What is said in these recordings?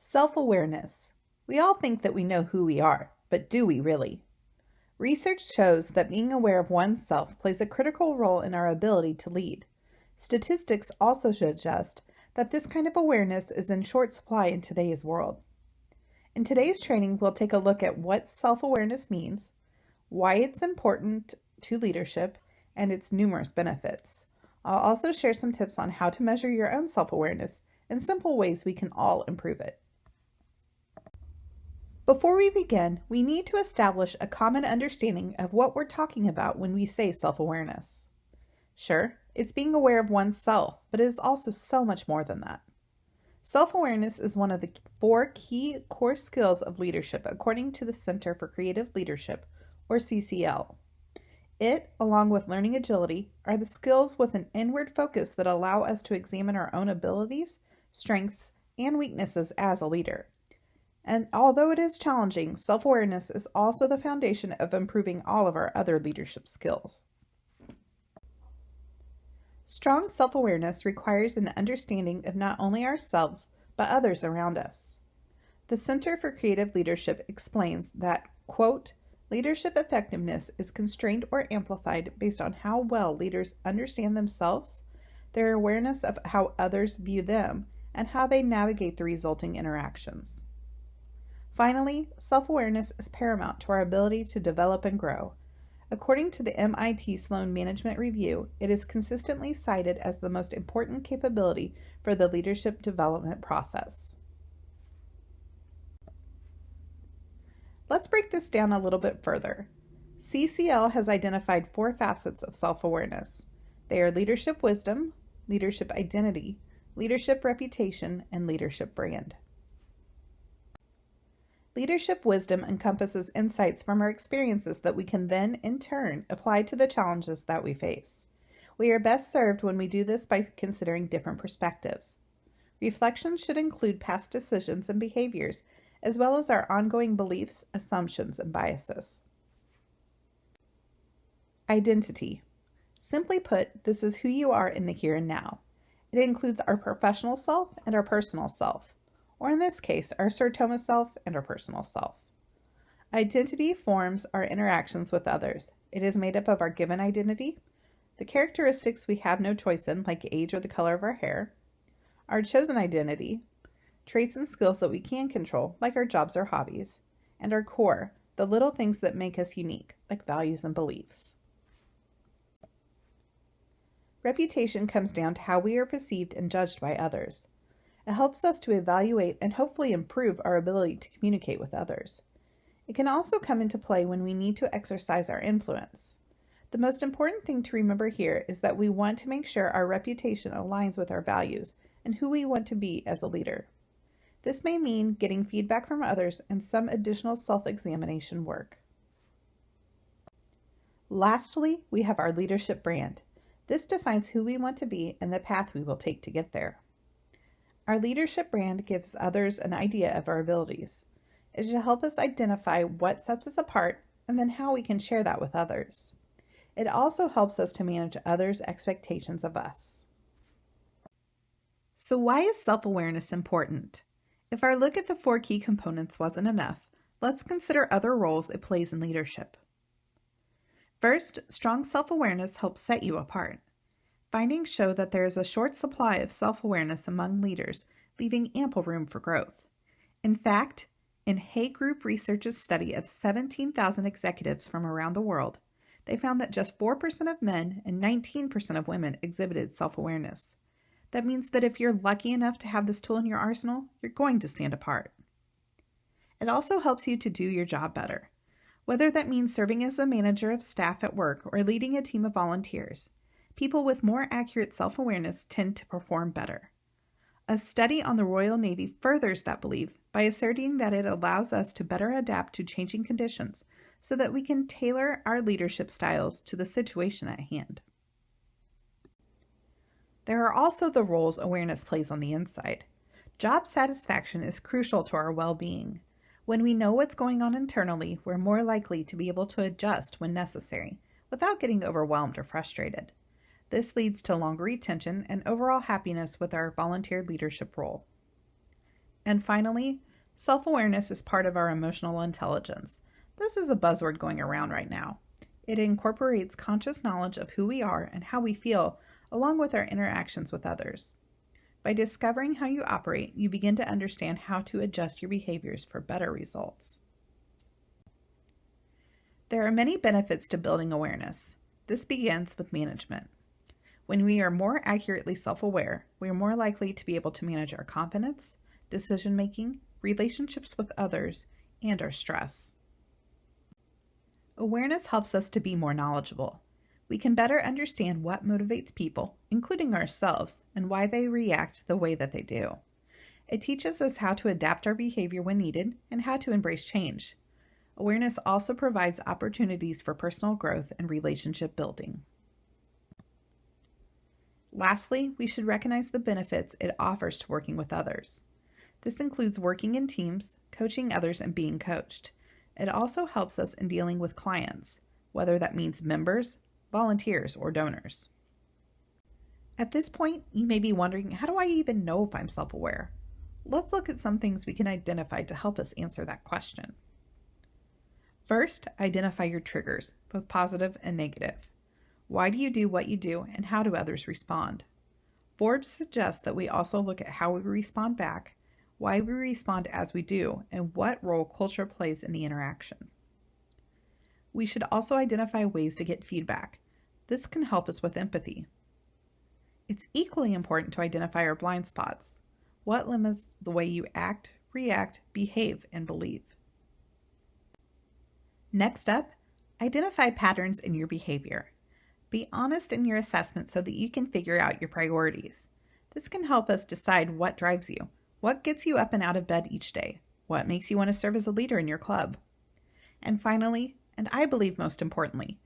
Self-awareness. We all think that we know who we are, but do we really? Research shows that being aware of oneself plays a critical role in our ability to lead. Statistics also suggest that this kind of awareness is in short supply in today's world. In today's training, we'll take a look at what self-awareness means, why it's important to leadership, and its numerous benefits. I'll also share some tips on how to measure your own self-awareness and simple ways we can all improve it. Before we begin, we need to establish a common understanding of what we're talking about when we say self-awareness. Sure, it's being aware of oneself, but it is also so much more than that. Self-awareness is one of the 4 key core skills of leadership according to the Center for Creative Leadership, or CCL. It, along with learning agility, are the skills with an inward focus that allow us to examine our own abilities, strengths, and weaknesses as a leader. And although it is challenging, self-awareness is also the foundation of improving all of our other leadership skills. Strong self-awareness requires an understanding of not only ourselves, but others around us. The Center for Creative Leadership explains that, quote, leadership effectiveness is constrained or amplified based on how well leaders understand themselves, their awareness of how others view them, and how they navigate the resulting interactions. Finally, self-awareness is paramount to our ability to develop and grow. According to the MIT Sloan Management Review, it is consistently cited as the most important capability for the leadership development process. Let's break this down a little bit further. CCL has identified 4 facets of self-awareness. They are leadership wisdom, leadership identity, leadership reputation, and leadership brand. Leadership wisdom encompasses insights from our experiences that we can then, in turn, apply to the challenges that we face. We are best served when we do this by considering different perspectives. Reflection should include past decisions and behaviors, as well as our ongoing beliefs, assumptions, and biases. Identity. Simply put, this is who you are in the here and now. It includes our professional self and our personal self, or in this case, our Sir Thomas self and our personal self. Identity forms our interactions with others. It is made up of our given identity, the characteristics we have no choice in, like age or the color of our hair, our chosen identity, traits and skills that we can control, like our jobs or hobbies, and our core, the little things that make us unique, like values and beliefs. Reputation comes down to how we are perceived and judged by others. It helps us to evaluate and hopefully improve our ability to communicate with others. It can also come into play when we need to exercise our influence. The most important thing to remember here is that we want to make sure our reputation aligns with our values and who we want to be as a leader. This may mean getting feedback from others and some additional self-examination work. Lastly, we have our leadership brand. This defines who we want to be and the path we will take to get there. Our leadership brand gives others an idea of our abilities. It should help us identify what sets us apart and then how we can share that with others. It also helps us to manage others' expectations of us. So why is self-awareness important? If our look at the 4 key components wasn't enough, let's consider other roles it plays in leadership. First, strong self-awareness helps set you apart. Findings show that there is a short supply of self-awareness among leaders, leaving ample room for growth. In fact, in Hay Group Research's study of 17,000 executives from around the world, they found that just 4% of men and 19% of women exhibited self-awareness. That means that if you're lucky enough to have this tool in your arsenal, you're going to stand apart. It also helps you to do your job better, whether that means serving as a manager of staff at work or leading a team of volunteers. People with more accurate self-awareness tend to perform better. A study on the Royal Navy furthers that belief by asserting that it allows us to better adapt to changing conditions so that we can tailor our leadership styles to the situation at hand. There are also the roles awareness plays on the inside. Job satisfaction is crucial to our well-being. When we know what's going on internally, we're more likely to be able to adjust when necessary, without getting overwhelmed or frustrated. This leads to longer retention and overall happiness with our volunteer leadership role. And finally, self-awareness is part of our emotional intelligence. This is a buzzword going around right now. It incorporates conscious knowledge of who we are and how we feel, along with our interactions with others. By discovering how you operate, you begin to understand how to adjust your behaviors for better results. There are many benefits to building awareness. This begins with management. When we are more accurately self-aware, we are more likely to be able to manage our confidence, decision-making, relationships with others, and our stress. Awareness helps us to be more knowledgeable. We can better understand what motivates people, including ourselves, and why they react the way that they do. It teaches us how to adapt our behavior when needed and how to embrace change. Awareness also provides opportunities for personal growth and relationship building. Lastly, we should recognize the benefits it offers to working with others. This includes working in teams, coaching others, and being coached. It also helps us in dealing with clients, whether that means members, volunteers, or donors. At this point, you may be wondering, how do I even know if I'm self-aware? Let's look at some things we can identify to help us answer that question. First, identify your triggers, both positive and negative. Why do you do what you do, and how do others respond? Forbes suggests that we also look at how we respond back, why we respond as we do, and what role culture plays in the interaction. We should also identify ways to get feedback. This can help us with empathy. It's equally important to identify our blind spots. What limits the way you act, react, behave, and believe? Next up, identify patterns in your behavior. Be honest in your assessment so that you can figure out your priorities. This can help us decide what drives you, what gets you up and out of bed each day, what makes you want to serve as a leader in your club. And finally, and I believe most importantly,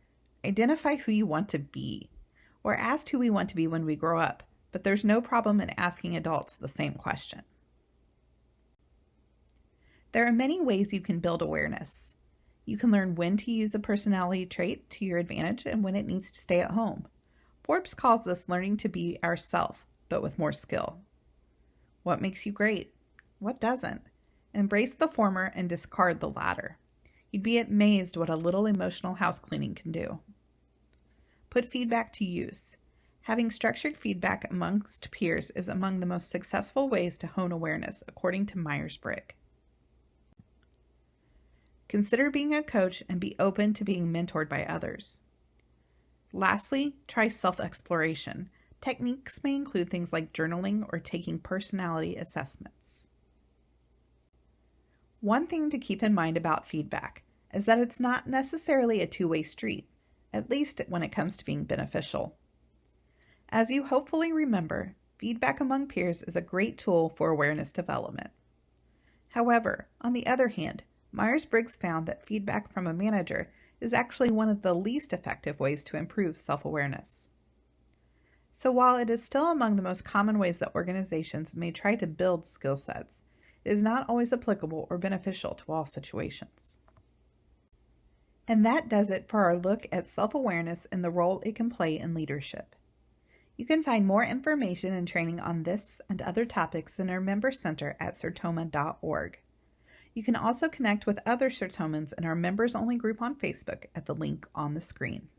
identify who you want to be. We're asked who we want to be when we grow up, but there's no problem in asking adults the same question. There are many ways you can build awareness. You can learn when to use a personality trait to your advantage and when it needs to stay at home. Forbes calls this learning to be ourself, but with more skill. What makes you great? What doesn't? Embrace the former and discard the latter. You'd be amazed what a little emotional house cleaning can do. Put feedback to use. Having structured feedback amongst peers is among the most successful ways to hone awareness, according to Myers-Briggs. Consider being a coach and be open to being mentored by others. Lastly, try self-exploration. Techniques may include things like journaling or taking personality assessments. One thing to keep in mind about feedback is that it's not necessarily a two-way street, at least when it comes to being beneficial. As you hopefully remember, feedback among peers is a great tool for awareness development. However, on the other hand, Myers-Briggs found that feedback from a manager is actually one of the least effective ways to improve self-awareness. So while it is still among the most common ways that organizations may try to build skill sets, it is not always applicable or beneficial to all situations. And that does it for our look at self-awareness and the role it can play in leadership. You can find more information and training on this and other topics in our member center at Sertoma.org. You can also connect with other Sertomans in our members-only group on Facebook at the link on the screen.